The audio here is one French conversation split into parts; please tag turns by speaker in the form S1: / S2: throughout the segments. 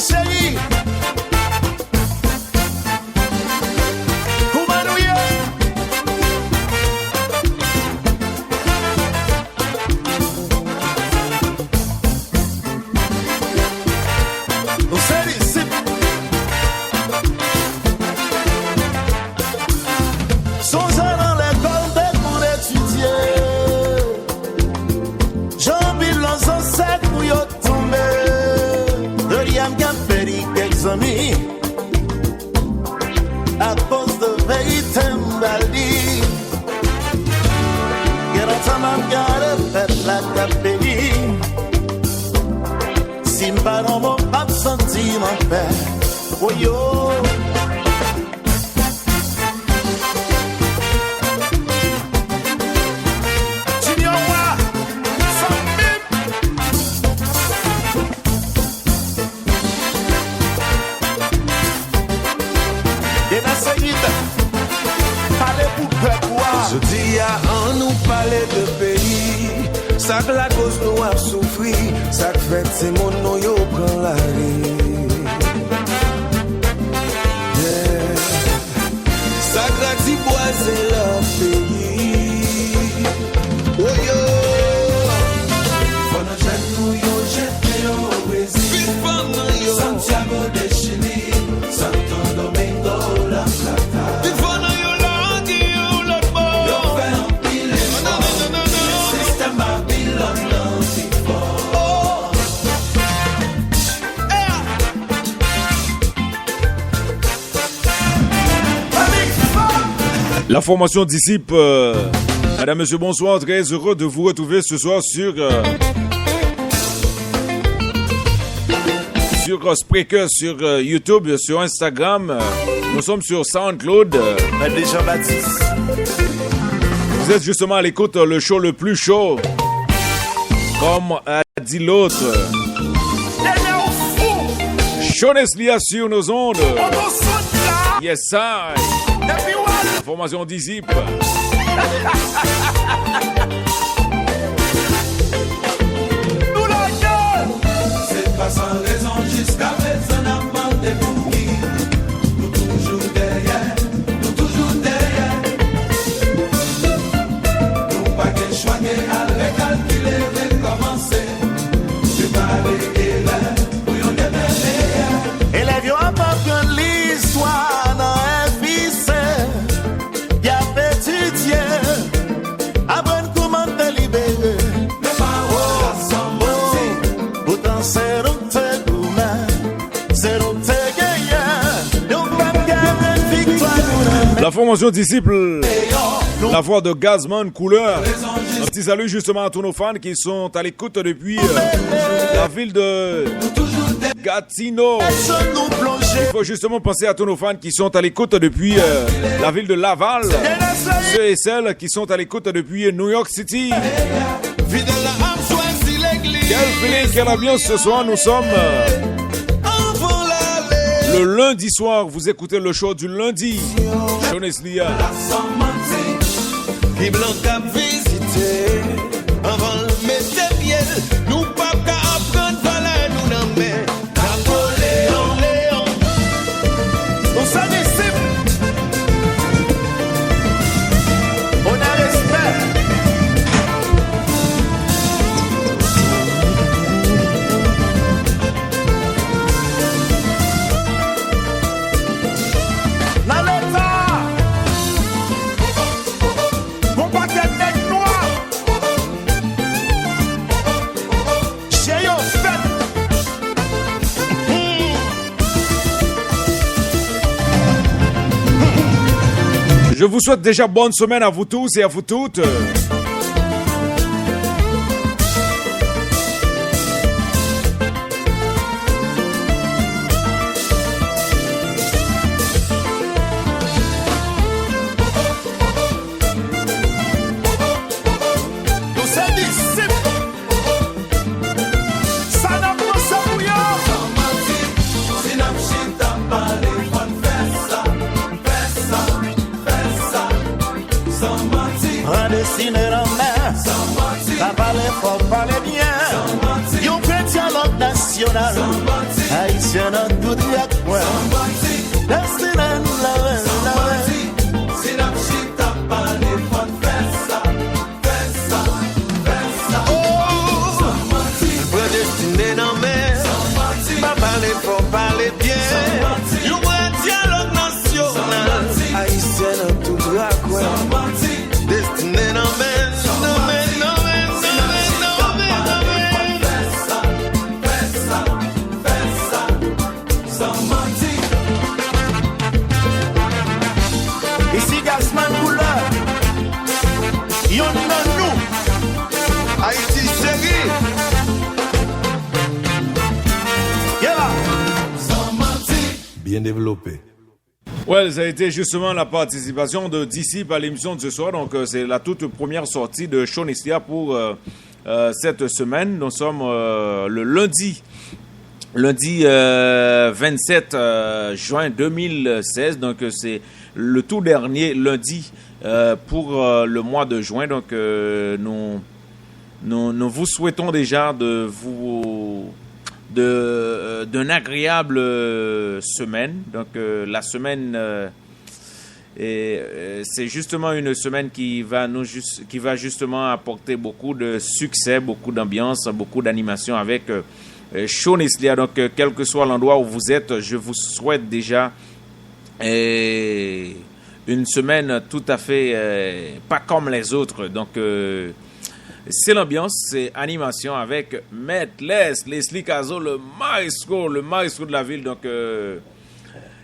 S1: chérie.
S2: À cause de Veitembali, get on time I'm gonna pet like a baby. Simba non mon pas senti mon père. Oh yo.
S3: Je dis à on nous parler de pays, ça que la cause nous a souffri, ça que fait c'est mon nom yo prend la vie. Yeah. Ça que dit bois c'est leur pays. Oh yo. Faut nos jeunes yo jeter au Brésil, Santiago de Chili, Santo Domingo la Plata.
S4: La formation Disciple, mesdames, messieurs, bonsoir, très heureux de vous retrouver ce soir sur Spreaker, sur YouTube, sur Instagram, nous sommes sur SoundCloud.
S2: Jean-Baptiste.
S4: Vous êtes justement à l'écoute, le show le plus chaud, comme a dit l'autre. Jeunesse Lia sur nos ondes. Yes, I. La formation Disciple.
S3: C'est pas sans raison jusqu'à présent n'a demandé pour qui. Nous toujours derrière, nous toujours derrière. Nous pas qu'un choix à recalculer, recommencer. C'est pas les élèves, pour yon devenir.
S2: Élèves yon apprend l'histoire dans un fils. Y'a étudié, apprendre comment te libérer.
S3: Mais paroles sont menties.
S2: Pourtant c'est nous te gourmand, c'est nous te gagnant. Donc même gagner une victoire nous.
S4: La formation Disciple, la voix de Gazman Couleur. Un petit salut justement à tous nos fans qui sont à l'écoute depuis la ville de Gatineau. Il faut justement penser à tous nos fans qui sont à l'écoute depuis la ville de Laval. Ceux et celles qui sont à l'écoute depuis New York City. Quel feeling, quelle ambiance ce soir. Nous sommes le lundi soir. Vous écoutez le show du lundi. Jeunesse Lia.
S3: Qui blanc à visiter avant le mettre pied, nous pas qu'à apprendre valeur nous n'en met. Napoléon, Léon,
S2: On s'en disciple. On a respect. Dans l'état, mon paquet de noir. J'ai eu fait.
S4: Je vous souhaite déjà bonne semaine à vous tous et à vous toutes.
S2: Nous sommes disciples. Ça n'a pas ça bouillard.
S3: sans mentir, si n'a pas parlé, on fait ça, sans mentir,
S2: Redessiner la main.
S3: sans mentir,
S2: Ça parle fort, parle bien. Yon chrétien l'autre national. Haïtien dans tout coin. Destinée la
S3: Si la chita pas les fonds, fais ça. Predestiné dans mer, pas parler faut parler bien. You want dialogue national. Haïtien dans tout coin. Destiné dans mer,
S2: Ici Gasman couleur. Yon nan nous.
S3: Haïti chérie. Bien développé.
S4: Ouais, ça a été justement la participation de Disciple à l'émission de ce soir. Donc, c'est la toute première sortie de Sean Eslia pour cette semaine. Nous sommes le lundi 27 juin 2016. Donc, c'est le tout dernier lundi pour le mois de juin. Donc, nous vous souhaitons déjà d'une agréable semaine. Donc la semaine c'est justement une semaine qui va justement apporter beaucoup de succès, beaucoup d'ambiance, beaucoup d'animation avec Sean Eslia. Donc quel que soit l'endroit où vous êtes, je vous souhaite déjà une semaine tout à fait pas comme les autres. Donc c'est l'ambiance, c'est animation avec Maître Leslie Cazo, le maestro de la ville. Donc, il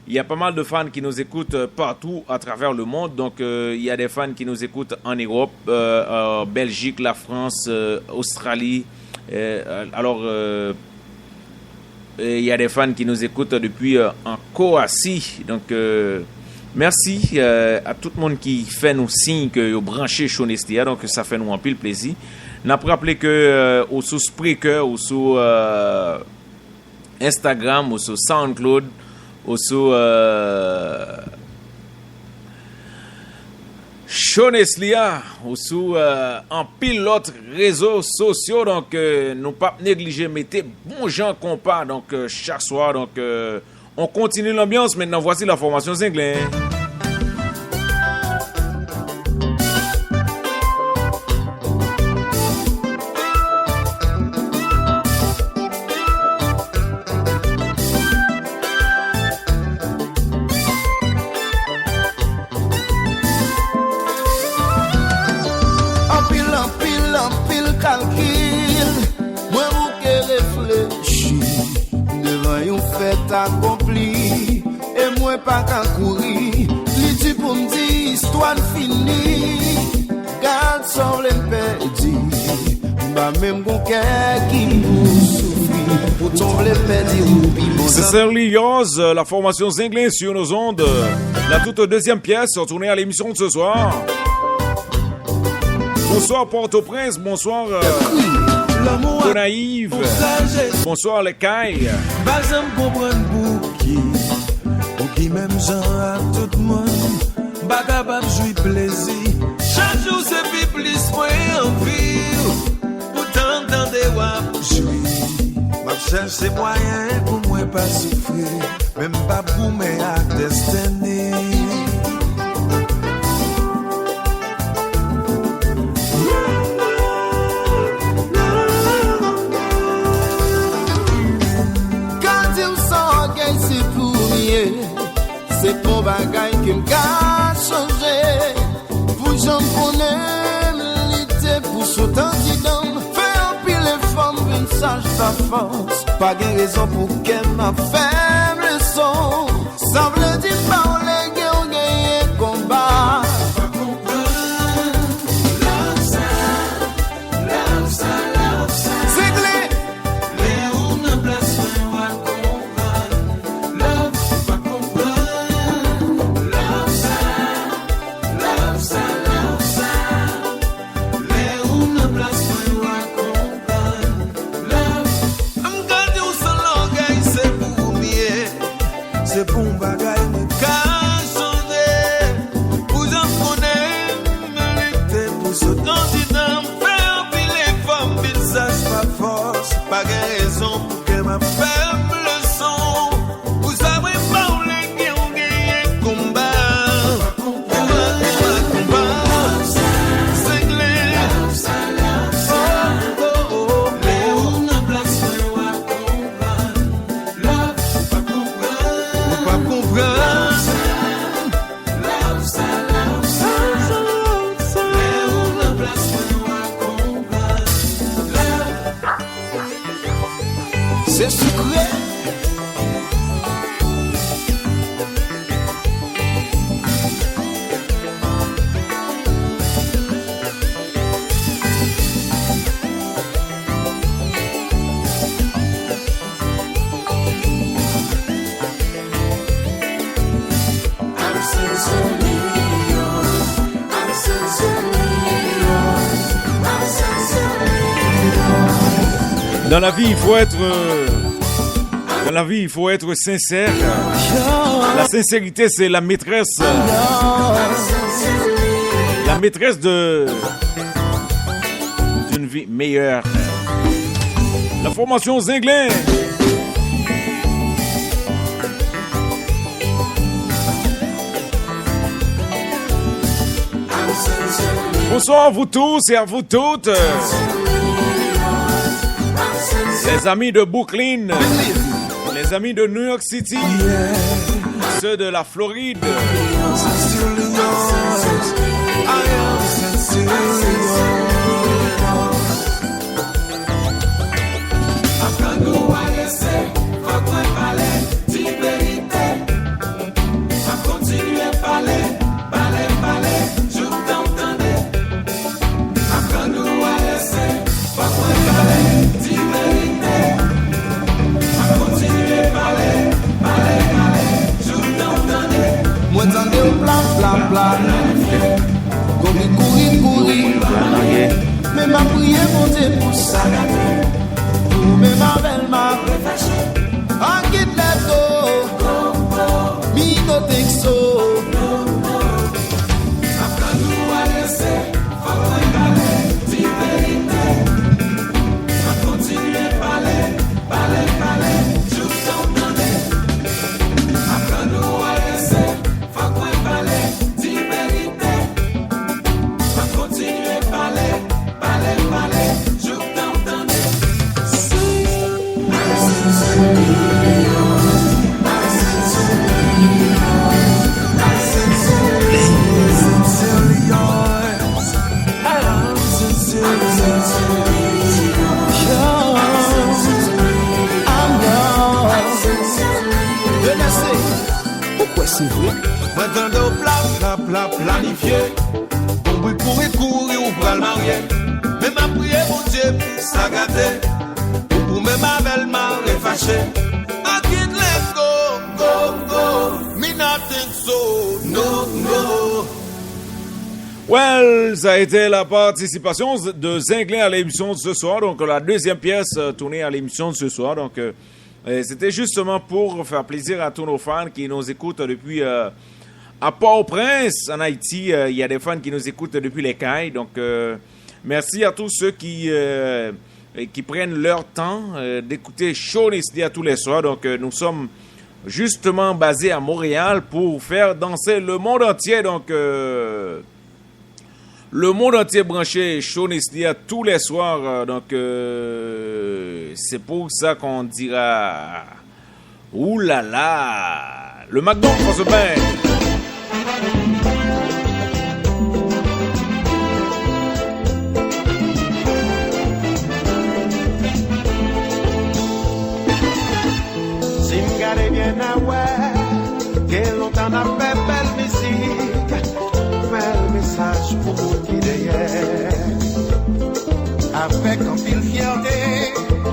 S4: y a pas mal de fans qui nous écoutent partout à travers le monde. Donc, il y a des fans qui nous écoutent en Europe, Belgique, la France, Australie. Il y a des fans qui nous écoutent depuis en Croatie. Donc, merci à tout le monde qui fait nous signe que vous branchez Sean Eslia, donc ça fait nous un pile plaisir. N'a pas rappelé que ou sur Spreaker ou sur Instagram ou sur SoundCloud ou sur Sean Eslia ou sur en pile l'autre réseaux sociaux. Donc nous pas négliger, mettez bon gens compas donc chaque soir. Donc on continue l'ambiance. Maintenant, voici la formation Zinglin.
S2: En pile calcul. Moi, vous qui réfléchis devant une fête accomplie. Et moi, pas qu'à courir. Li dit pour me dire, histoire finie. Garde son l'empédi. Bah, même qu'on qui vous souffre. Pour tomber perdu ou pire.
S4: C'est Serly Yoz, la formation Zinglin sur nos ondes. La toute deuxième pièce, retournée à l'émission de ce soir. Bonsoir Port-au-Prince, bonsoir Naïve, bonsoir les Cailles.
S3: Bazam comprendre pour qui même gens à tout le monde, pas capable de jouir plaisir. Chaque jour c'est plus moins envie, pourtant dans des wap jouir. Ma cherche moyen pour moi pas souffrir, même pas pour mes actes destinés.
S2: C'est ton bagage qui m'a changé. Pour j'en connais l'ité pour sauter en dedans. Fais un pile les femmes, une sage ta force. Pas de raison pour qu'elle m'a fait leçon. Ça veut dire pas les gars ont gagné combat.
S3: C'est pour un bagage de calme.
S4: Dans la vie, il faut être... Dans la vie, il faut être sincère. La sincérité, c'est la maîtresse. La maîtresse d'une vie meilleure. La formation Zinglin. Bonsoir à vous tous et à vous toutes. Les amis de Brooklyn, les amis de New York City, ceux de la Floride.
S2: Moi t'en ai bla courir mais m'a prié mon Dieu pour ça pour me ma belle ma I get let go me no think so c'est vrai.
S3: Maintenant, plat, planifié. Bon, bruit courir, ou pral marier. Mais ma prière, mon Dieu, pour ça gâter. Pour même ma belle marée fâchée. I can't let go. Me not think so, no.
S4: Well, ça a été la participation de Zinglin à l'émission de ce soir. Donc, la deuxième pièce tournée à l'émission de ce soir. Donc, c'était justement pour faire plaisir à tous nos fans qui nous écoutent depuis à Port-au-Prince, en Haïti. Il y a des fans qui nous écoutent depuis les Cayes. Donc, merci à tous ceux qui prennent leur temps d'écouter Shaun Esdia tous les soirs. Donc, nous sommes justement basés à Montréal pour faire danser le monde entier. Donc, le monde entier branché Shaun Esdia tous les soirs. Donc, c'est pour ça qu'on dira ouh là là, le McDo pour se bain.
S3: Si m'gade bien à ouais, que longtemps n'a fait belle musique, bel message pour vous qui derrière. Avec un pile fierté,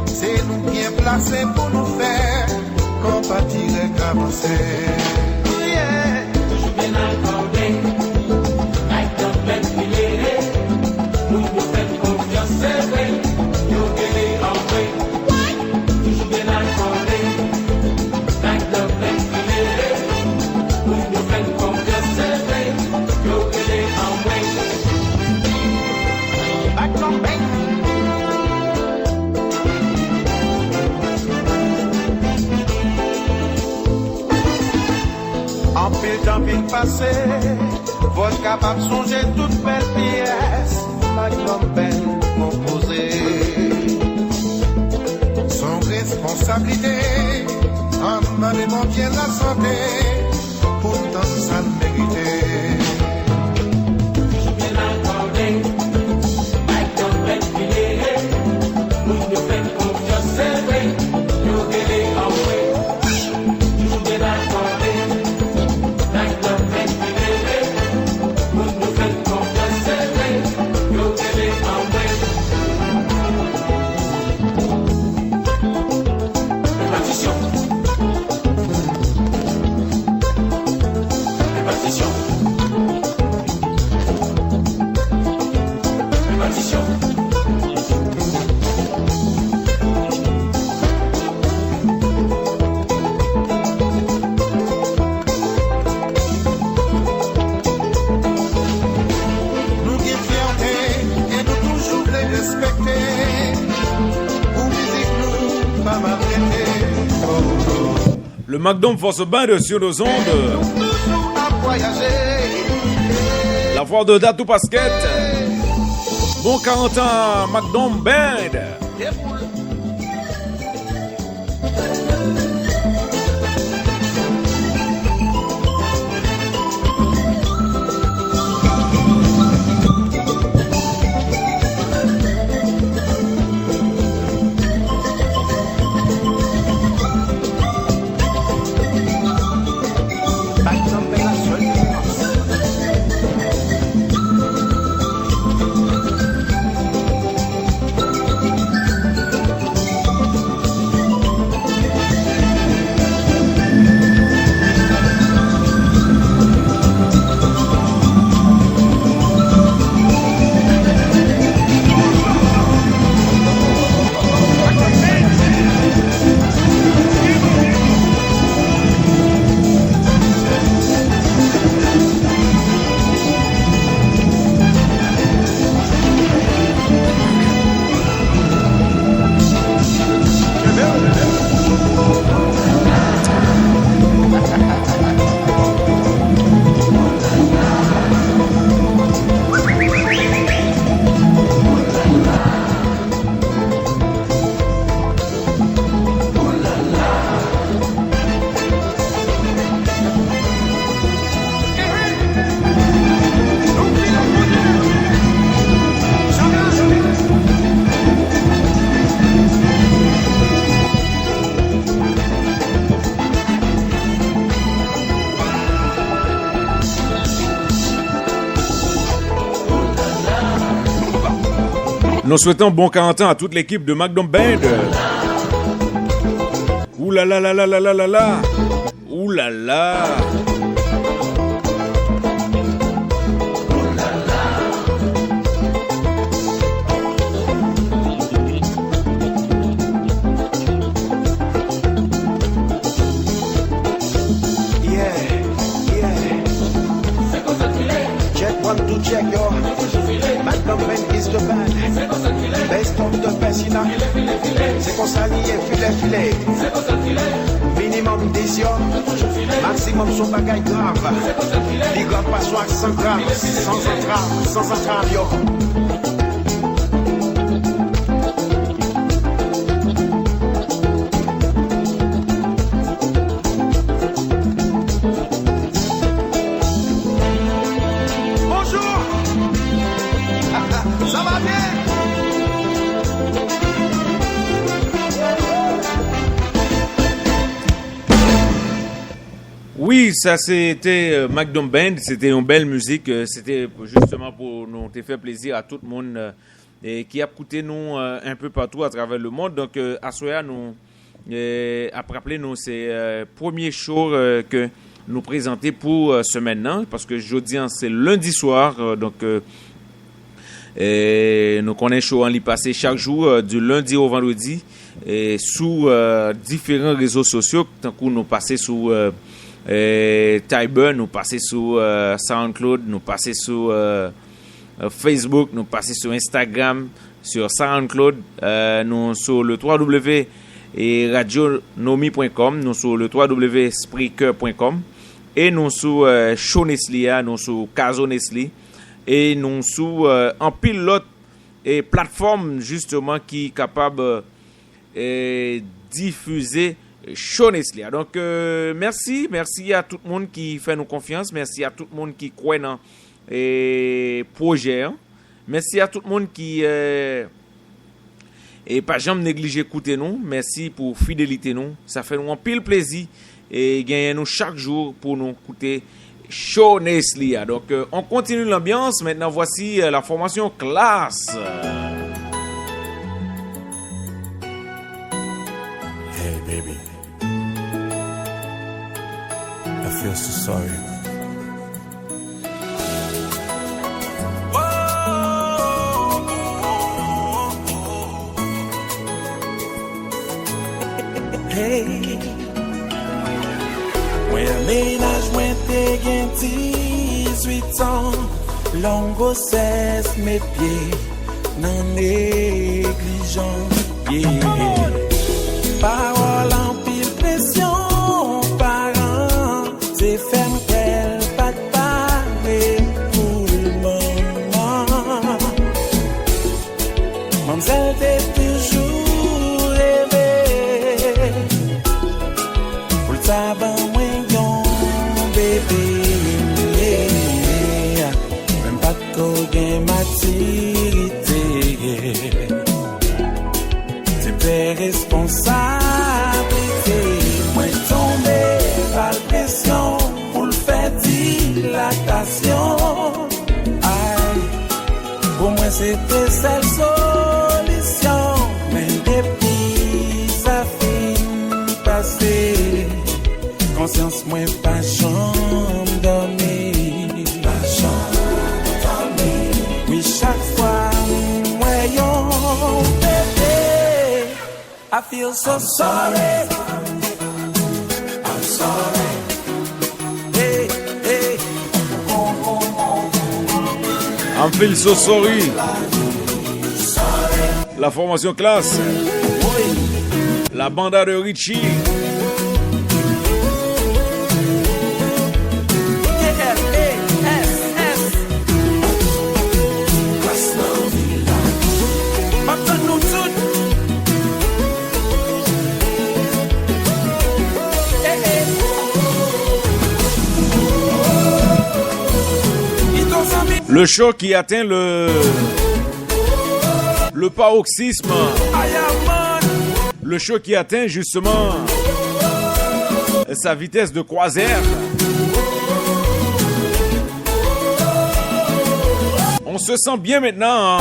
S3: c'est nous bien placés pour nous faire compatir et avancer. Oh yeah. Toujours bien accordé, like the best filé, nous nous faisons confiance, c'est vrai, nous gagnons en vrai. Toujours bien accordé, like the best filé, nous nous faisons confiance, c'est vrai, nous gagnons en vrai. Back on back. En pile temps pile passé, votre capable songer toute belle pièce, la grande belle composée. Son responsabilité, en demander mon Dieu la santé, pourtant ça le méritait.
S4: Le McDom Force Band sur nos ondes. La voix de Datou Pasquette. Bon 40 ans, McDom Band. Nous souhaitons bon 40 ans à toute l'équipe de McDom Band. Ouh là là là là là là là là. Ouh là là.
S1: Check yo, McDom Band is the band. Best of the best, c'est qu'on s'allie filet. Minimum 10 yo, maximum son bagaille grave. Big up pas soit sans grave, sans entrave yo.
S4: Oui, ça c'était McDom Band, c'était une belle musique, c'était justement pour nous faire plaisir à tout le monde qui a écouté nous un peu partout à travers le monde. Donc à Soya, nous après rappeler nous c'est premier show que nous présenter pour ce maintenant, parce que jeudi c'est lundi soir, donc nous connaissons show en lit passé chaque jour du lundi au vendredi et sous différents réseaux sociaux, tant que nous passer sous Tiber, nous passer sur SoundCloud, nous passer sur Facebook, nous passer sur Instagram, sur SoundCloud, nous sur le www.radionomi.com, nous sur le www.spreaker.com et nous sur Show Nestlé, nous sur Caso Nestlé et nous sur en pilote et plateforme justement qui est capable de diffuser Show Nestlé. Donc merci à tout le monde qui fait nous confiance, merci à tout le monde qui croit dans projet, merci à tout le monde qui et pas jamais négliger écouter nous, merci pour fidélité nous, ça fait nous un pile plaisir et gagner nous chaque jour pour nous écouter Show Nestlé. Donc on continue l'ambiance, maintenant voici la formation classe.
S3: Hey baby, I feel so sorry. Hey, when ménage mwen te gen 18 ans, long grossesse mes pieds nan négligent. Yeah. Parole en pile pression,
S5: comme celle t'es toujours rêvé. Pour le tabac, moi, yon bébé. Même pas qu'on gagne maturité. C'est tes responsabilités. Moi, tombé par la pression pour le faire dilatation. Pour moi c'était celle solution. Mais depuis ça finit passer, conscience moi pas chambre dormir. Pas chambre dormir. Oui chaque fois moi yon bébé, I feel so sorry. I'm sorry. Hey, hey.
S4: I'm feel so sorry. La formation classe. La banda de Richie. Le choc qui atteint le paroxysme. Le choc qui atteint justement sa vitesse de croisière. On se sent bien maintenant.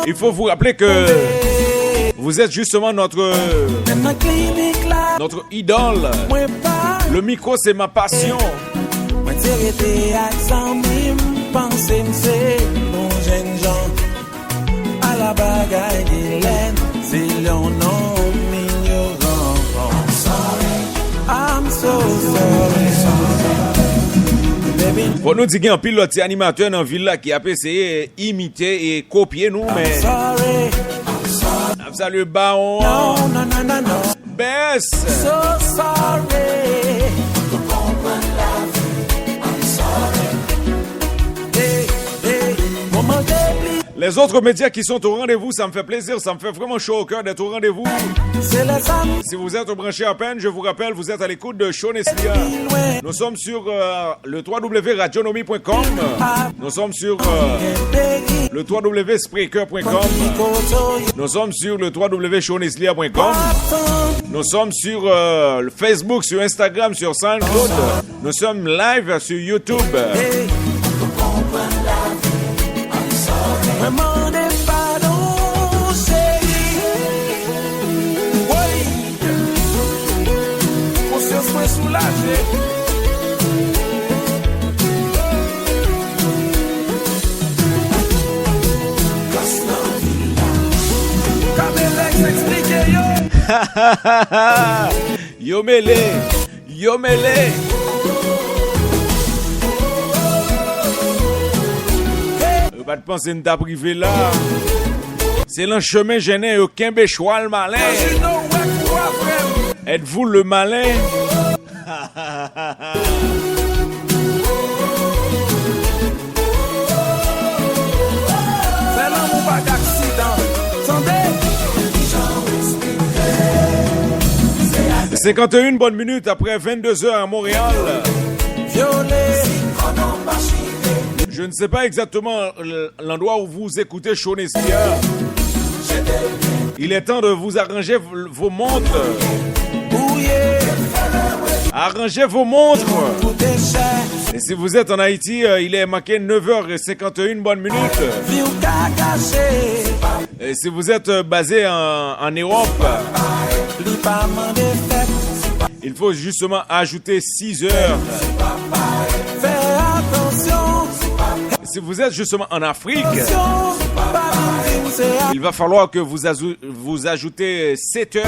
S4: Il faut vous rappeler que vous êtes justement notre idole. Le micro, c'est ma passion.
S5: T'arrêter à s'ennuyer, penser c'est bon jeune gens à la bagaille d'Hélène, c'est leur nom ignorant. I'm sorry, I'm so sorry.
S4: Pour nous dire qu'il y a un pilote animateur dans la ville là qui a essayé d'imiter et copier nous, mais
S5: I'm sorry.
S4: Salut Baron.
S5: No.
S4: Bess.
S5: So sorry.
S4: Les autres médias qui sont au rendez-vous, ça me fait plaisir, ça me fait vraiment chaud au cœur d'être au rendez-vous. Si vous êtes branché à peine, je vous rappelle, vous êtes à l'écoute de Sean Eslia. Nous sommes sur le www.radionomie.com. Nous sommes sur le www.spreaker.com. Nous sommes sur le www.seaneslia.com. Nous sommes sur le Facebook, sur Instagram, sur SoundCloud. Nous sommes live sur YouTube.
S5: Demandez pardon, chérie. Oui. Conscience moins soulagée. Kabelex explique
S4: yo. Yo mêlé. Pas de penser de ta privé là. C'est l'un chemin gêné aucun béchois le malin. Êtes-vous le malin?
S5: C'est l'amour pas d'accident.
S4: 51 bonnes minutes après 22h à Montréal. Je ne sais pas exactement l'endroit où vous écoutez Sean Eslia. Il est temps de vous arranger vos montres. Arrangez vos montres. Et si vous êtes en Haïti, il est marqué 9h51 bonnes minutes. Et si vous êtes basé en Europe, il faut justement ajouter 6 heures. Si vous êtes justement en Afrique, il va falloir que vous ajoutez 7 heures.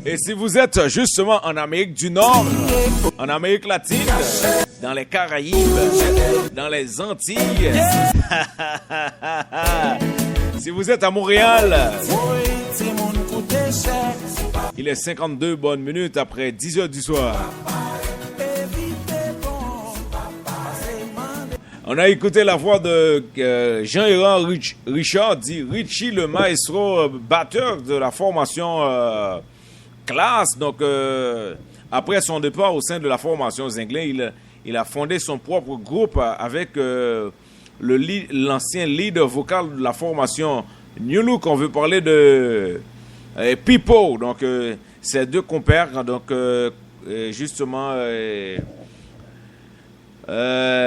S4: Et si vous êtes justement en Amérique du Nord, en Amérique latine, dans les Caraïbes, dans les Antilles, si vous êtes à Montréal, il est 52 bonnes minutes après 10 heures du soir. On a écouté la voix de Jean-Hérand Richard, dit Richie, le maestro batteur de la formation Classe. Donc, après son départ au sein de la formation Zinglin, il a fondé son propre groupe avec l'ancien leader vocal de la formation New Look. On veut parler de Pipo. Donc, ces deux compères, donc, justement...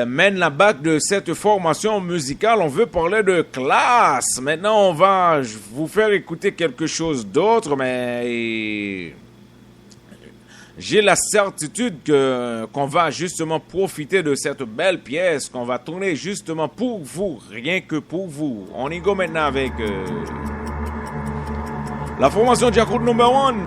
S4: mène la bague de cette formation musicale. On veut parler de Classe. Maintenant, on va vous faire écouter quelque chose d'autre, mais j'ai la certitude qu'on va justement profiter de cette belle pièce qu'on va tourner justement pour vous, rien que pour vous. On y go maintenant avec la formation Jacob Number One.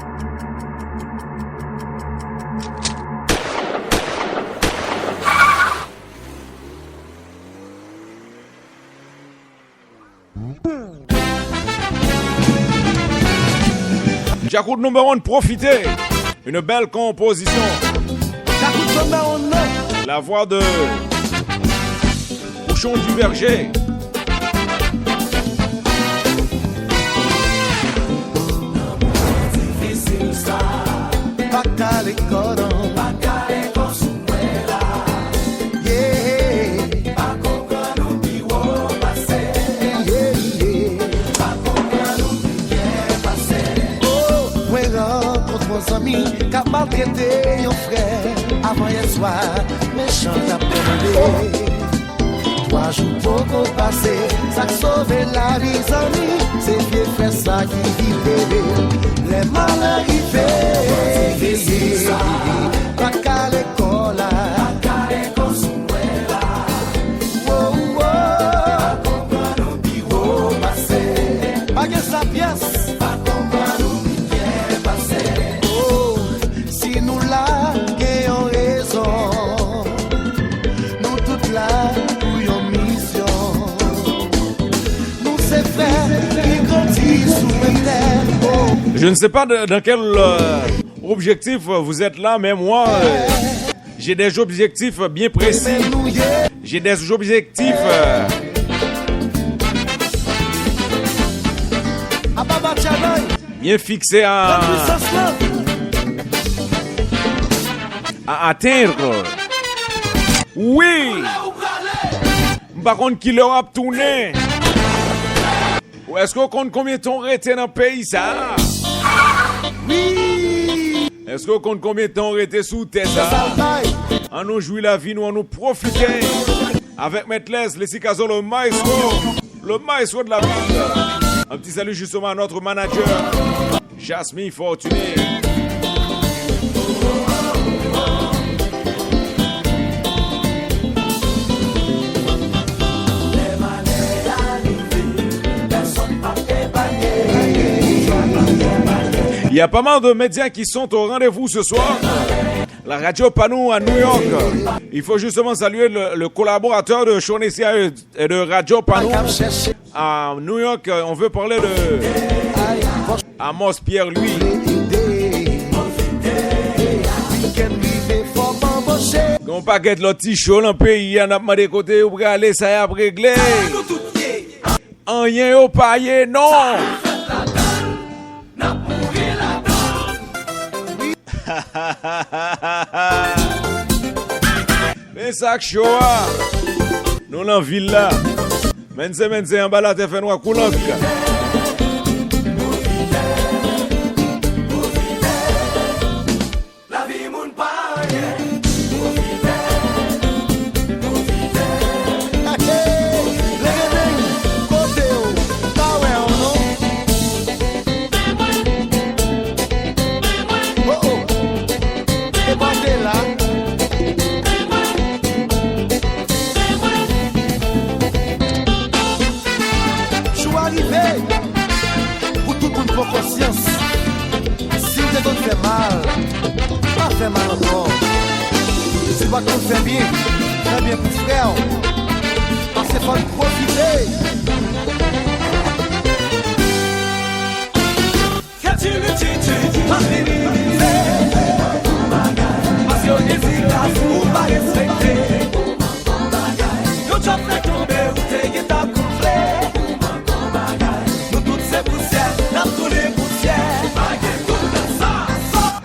S4: Jacob Number One, profitez. Une belle composition.
S2: Jacob Number One.
S4: La voix de Bouchon du Berger.
S2: Qu'a maltraité yon frère avant hier soir, méchant t'a demandé 3 jours pour passer, ça sauve la vie amis, c'est vieux frère ça qui vivait les mal arrivés, pas qu'à l'école, pas qu'à l'école souela, oh oh, pas comprendre au bureau passer, pas que sa pièce, pas comprendre au bien passer. Nous là, gagnons raison. Nous toutes là, pour une mission. Nous c'est frères qui grandissent sous même terre. Oh.
S4: Je ne sais pas dans quel objectif vous êtes là, mais moi, j'ai des objectifs bien précis. J'ai des objectifs bien fixés à atteindre. Oui. Par contre, qui leur a tourné? Ou est-ce qu'on compte combien de temps resté dans le pays, ça?
S2: Oui.
S4: Est-ce qu'on compte combien de temps resté sous terre, ça? On nous jouit la vie, nous, on nous profite. Avec Maître Les, les Sikazo, le maestro de la ville. Un petit salut justement à notre manager, Jasmine Fortuné. Il y a pas mal de médias qui sont au rendez-vous ce soir. La radio Panou à New York. Il faut justement saluer le collaborateur de Shaughnessy et de Radio Panou à New York. On veut parler de Amos Pierre-Louis. On pas get le petit show dans le pays. On a demandé côté où aller, ça y a réglé. En rien au paillé, non. Mais ça chaud, nous dans la ville là. Mense en bas là, t'es fait noir coulant.
S2: Conscience, si vous êtes fait mal, pas fait mal encore. Si vous faites bien, très bien pour frère. Parce qu'il faut profiter. Qu'as-tu le titre? Parce qu'on hésite à vous pas respecter. Yo,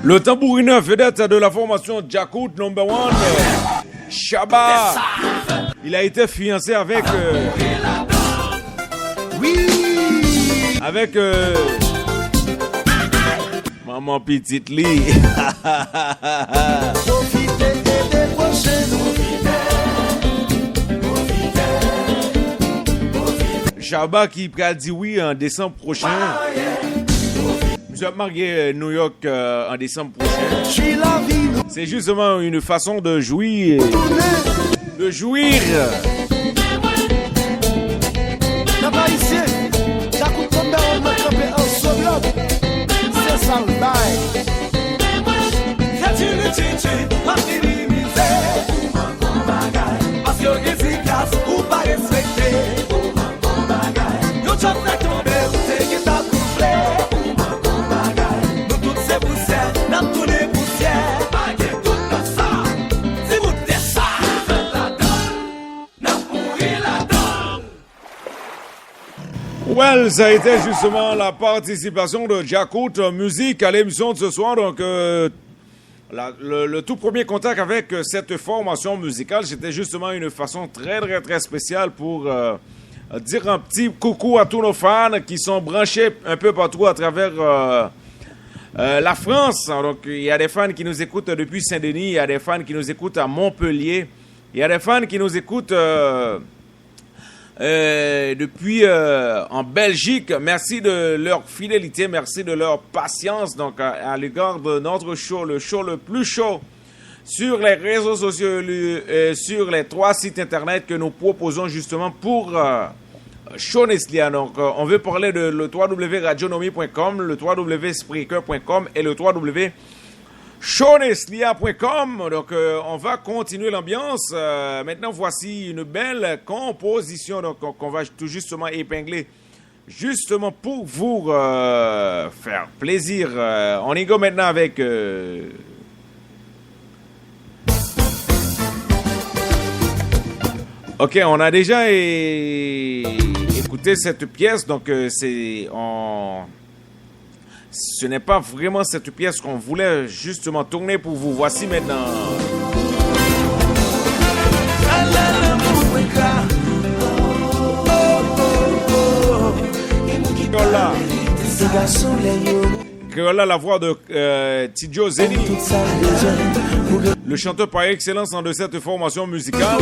S4: Le tambourineur vedette de la formation Jakout No. 1, Shabba. Il a été fiancé avec... Avec... Maman Petite Lee. Shabba qui a dit oui en décembre prochain. Nous sommes mariés à New York en décembre prochain. C'est justement une façon de jouir. De jouir. Well, ça a été justement la participation de Jakout Musique à l'émission de ce soir. Donc, le tout premier contact avec cette formation musicale, c'était justement une façon très, très, très spéciale pour dire un petit coucou à tous nos fans qui sont branchés un peu partout à travers la France. Donc, il y a des fans qui nous écoutent depuis Saint-Denis, il y a des fans qui nous écoutent à Montpellier, il y a des fans qui nous écoutent... depuis en Belgique. Merci de leur fidélité, merci de leur patience donc à l'égard de notre show, le show le plus chaud sur les réseaux sociaux, sur les 3 sites internet que nous proposons justement pour Show Neslia. Donc on veut parler de le www.radionomie.com, le www.spreaker.com et le www.showneslia.com. Donc on va continuer l'ambiance. Maintenant voici une belle composition donc qu'on va tout justement épingler justement pour vous faire plaisir. On y go maintenant avec OK, on a déjà écouté cette pièce donc ce n'est pas vraiment cette pièce qu'on voulait justement tourner pour vous. Voici maintenant. Keola, la voix de Tidjo Zeni, le chanteur par excellence de cette formation musicale.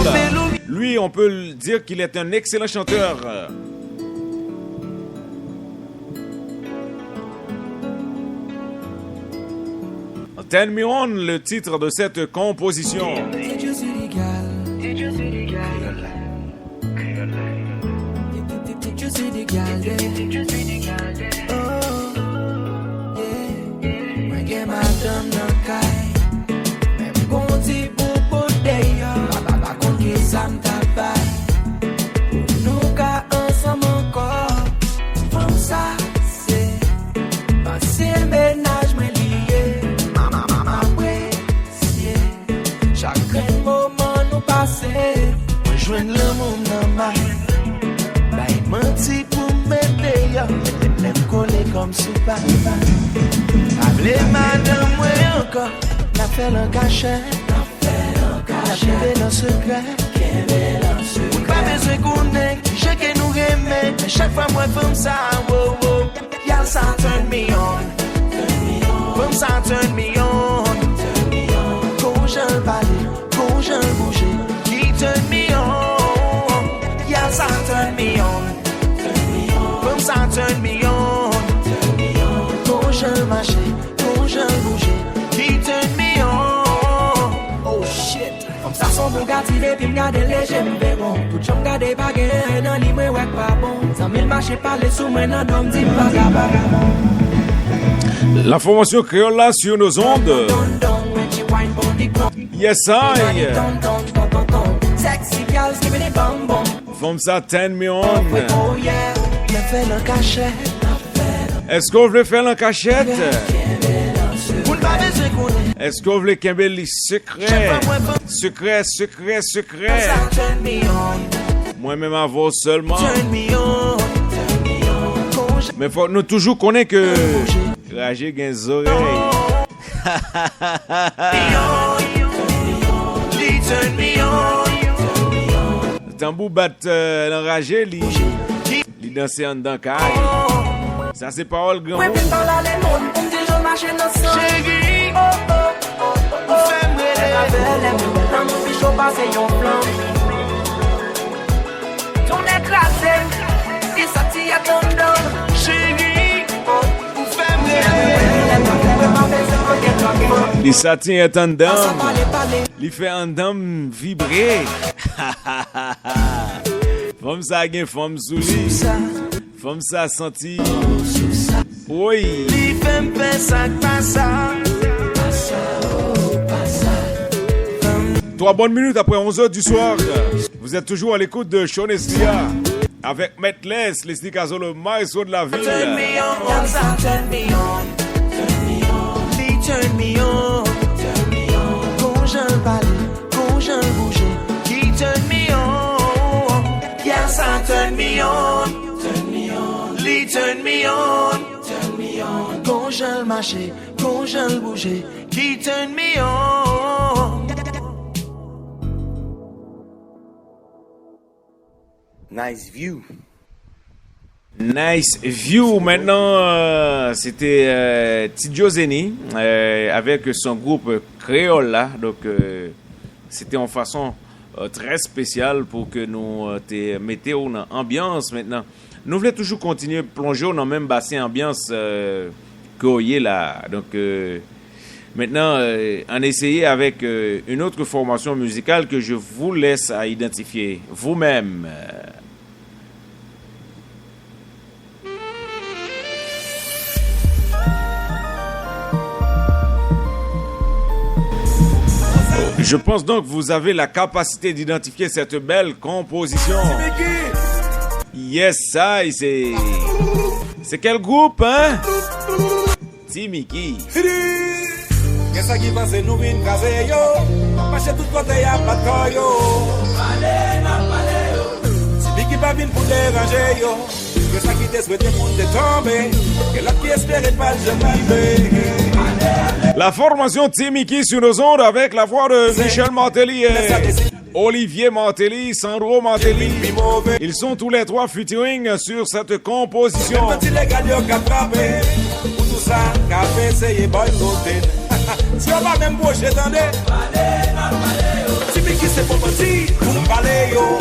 S4: Lui, on peut dire qu'il est un excellent chanteur. Tell Me On, le titre de cette composition.
S2: Jwen l'amour nan may Bay menti pou mette yo Lem kole kom sou pa Able madame mwen anko Na fe lan cachet Na kebe nan sekret Mwen pa bezwe konen Ki jeke nou reme Men chak fwa mwen fom sa Yal sa turn me on Fom sa turn me on Kon jan pale Kon jan bouge Turn me on, yes, I turn me on. Comme ça, turn me on. Quand je marche, quand je bouge, he turn me on. Oh shit. Comme ça, son bon gars, il est puis m'gade léger m'verron. Tout chum gade baguette, dans l'imé wek pas bon. Ça mille marche parler sous moi, nan dom dit vagabond.
S4: La formation créole là sur nos ondes. Yes, I.
S2: Sexy girls, give me the bum bum.
S4: From ça, turn me on.
S2: Oh yeah, me fait la cachette.
S4: Est-ce qu'on veut faire la cachette? Est-ce qu'on veut qu'il y ait les secrets? Secret. Moi-même avant seulement. Mais faut nous toujours connaître que Ragé gagne les oreilles. Tambou bat l'enragé, li danser en dedans caille. Ça c'est parole grand.
S5: Chérie,
S4: les satins est en dedans. Il fait en dedans vibrer. Femme ça gagne femme sous lui. Femme ça senti. Oui. 3 bonnes minutes après 11h du soir. Vous êtes toujours à l'écoute de Shonestia avec Maître Leslie Cazo, le maestro de la ville.
S5: turn me on, turn me on. Turn me on, quand je le balai, quand je le bougeais, qui turn me on, yes I turn me on, Lee turn me on, quand je le marchais, quand je le bougeais, qui turn me on.
S6: Nice view.
S4: Nice View. Maintenant, c'était Tidjo Zeni avec son groupe Créole là. Donc, c'était en façon très spéciale pour que nous te mettions dans l'ambiance maintenant. Nous voulons toujours continuer à plonger dans le même bassin ambiance que là. Donc, maintenant, on essaye avec une autre formation musicale que je vous laisse à identifier vous-même. Je pense donc que vous avez la capacité d'identifier cette belle composition. Yes, ça, c'est quel groupe, hein? Timiki.
S7: Qu'est-ce qui va se nous vin casser yo? Parce que tout côté y a pas de yo. Timiki pas vin pour déranger yo. Que ça qui te souhaite pour te tomber. Que l'autre qui espérait pas jamais.
S4: La formation Timiki sur nos ondes avec la voix de Michel Martelly et Olivier Martelly, Sandro Martelly. Ils sont tous les trois featuring sur cette composition.
S7: Si on va même bouger, attendez. Timiki c'est pour petit, pour me parler yo.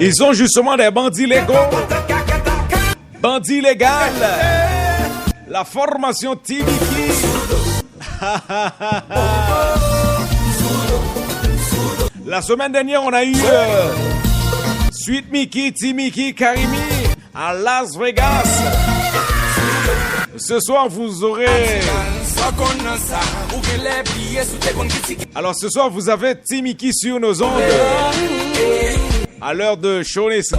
S4: Ils sont justement des bandits légaux. Bandit légal, la formation Timiki. La semaine dernière, on a eu Sweet Mickey, Timiki, Karimi à Las Vegas. Ce soir, vous aurez... Alors ce soir, vous avez Timiki sur nos ondes. À l'heure de Shonestia.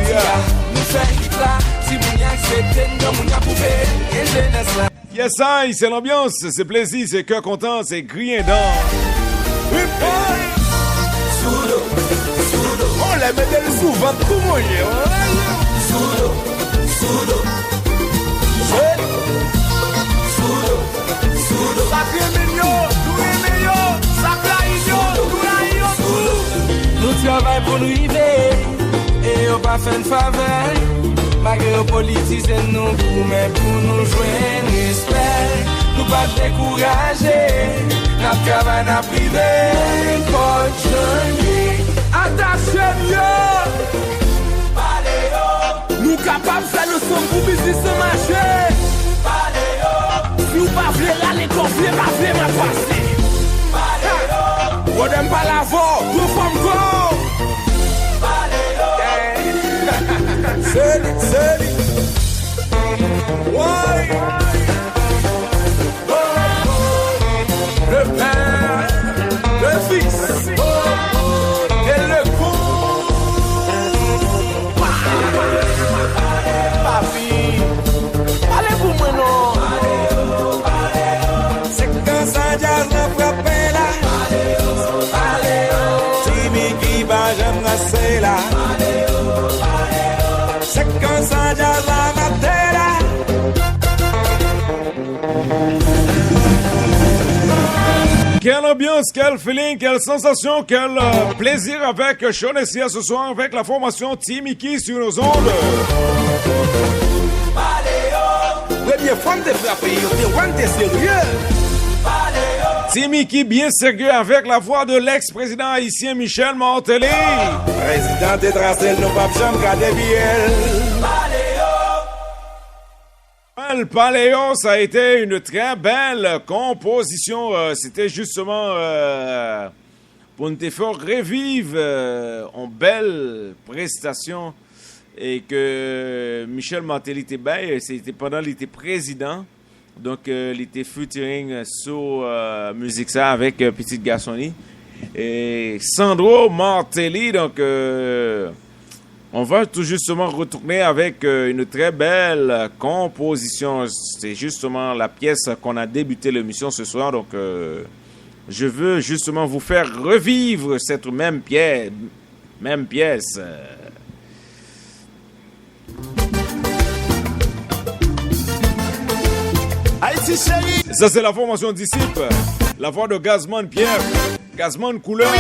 S4: Yes, c'est l'ambiance, c'est plaisir, c'est cœur content, c'est grien dans.
S7: On les met souvent tout mouillé.
S5: Nous travaillons pour nous vivre et on pas faire une faveur. Malgré les politiciens, nous mais pour nous joindre respect. Nous pas décourager. Nous travaillons à priver. Attention, nous capables de faire le son pour business de marché. Si vous ne voulez pas aller confier, pas vraiment passer. On n'aime pas la voix, nous sommes go.
S7: Seli. Ouais. Le père, le fils et le con. Papi, allez
S4: quelle ambiance, quel feeling, quelle sensation, quel plaisir avec Sean Essia ce soir avec la formation Team Mickey sur nos ondes. Team Mickey bien sérieux avec la voix de l'ex-président haïtien Michel Martelly.
S7: Président de Dracel, nous pas jamais garder biel.
S4: Le Paléo, ça a été une très belle composition. C'était justement pour nous faire revivre en belle prestation et que Michel Martelly était bien. C'était pendant qu'il était président. Donc, il était featuring sur musique ça avec Petite Garçonnie. Et Sandro Martelly, donc... on va tout justement retourner avec une très belle composition. C'est justement la pièce qu'on a débuté l'émission ce soir. Donc, je veux justement vous faire revivre cette même pièce. Ça, c'est la formation Disciple. La voix de Gazman Pierre. Gazman Couleur.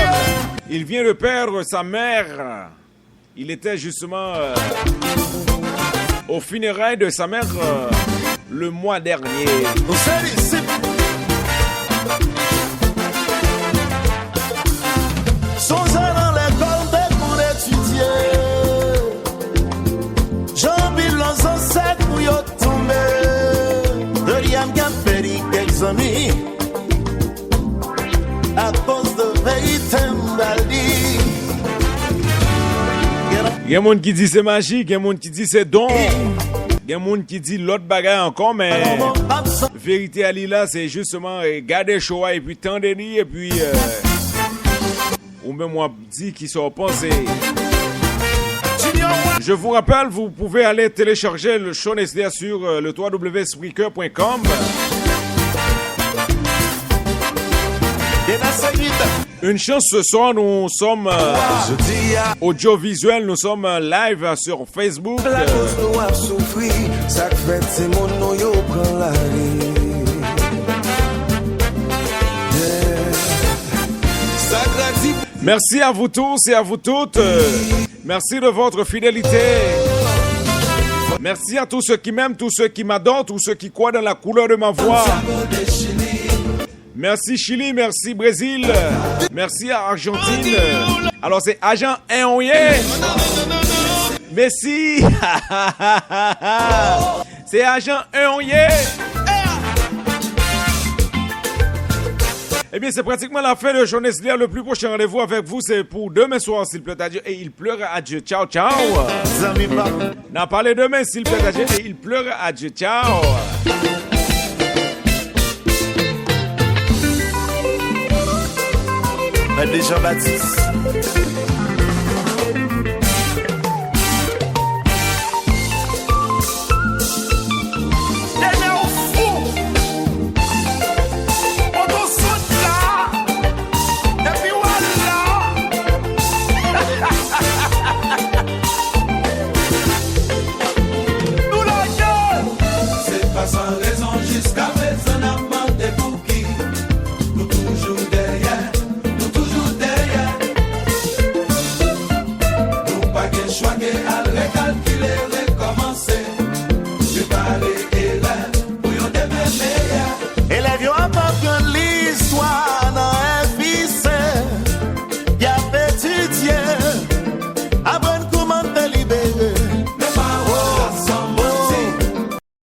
S4: Il vient de perdre sa mère. Il était justement au funérailles de sa mère le mois dernier.
S2: Sans dans l'école pour étudier. Jean-Bilan sans sec pour y tomber. De l'yam qui a péri quelques amis. À cause de vérité m'bali.
S4: Il y a des gens qui disent c'est magique, il y a des gens qui disent c'est don. Il y a des gens qui disent l'autre bagarre encore, mais vérité à l'île là, c'est justement garder chaud et puis tendre et puis ou même moi dit qu'ils sont pensés. Je vous rappelle, vous pouvez aller télécharger le Sean SDA sur le www.spreaker.com. Une chance ce soir, nous sommes audiovisuels, nous sommes live sur Facebook. Merci à vous tous et à vous toutes. Merci de votre fidélité. Merci à tous ceux qui m'aiment, tous ceux qui m'adorent, tous ceux qui croient dans la couleur de ma voix. Merci Chili, merci Brésil, merci à Argentine. Alors c'est Agent Enouye. Merci. C'est Agent Enouye. Eh bien, c'est pratiquement la fin de Journée Slia. Le plus prochain rendez-vous avec vous, c'est pour demain soir, s'il plaît à Dieu. Et il pleure à Dieu. Ciao, ciao. N'a parlé demain, s'il plaît à Dieu. Et il pleure à Dieu. Ciao.
S2: Jean-Baptiste.
S3: C'est pas sans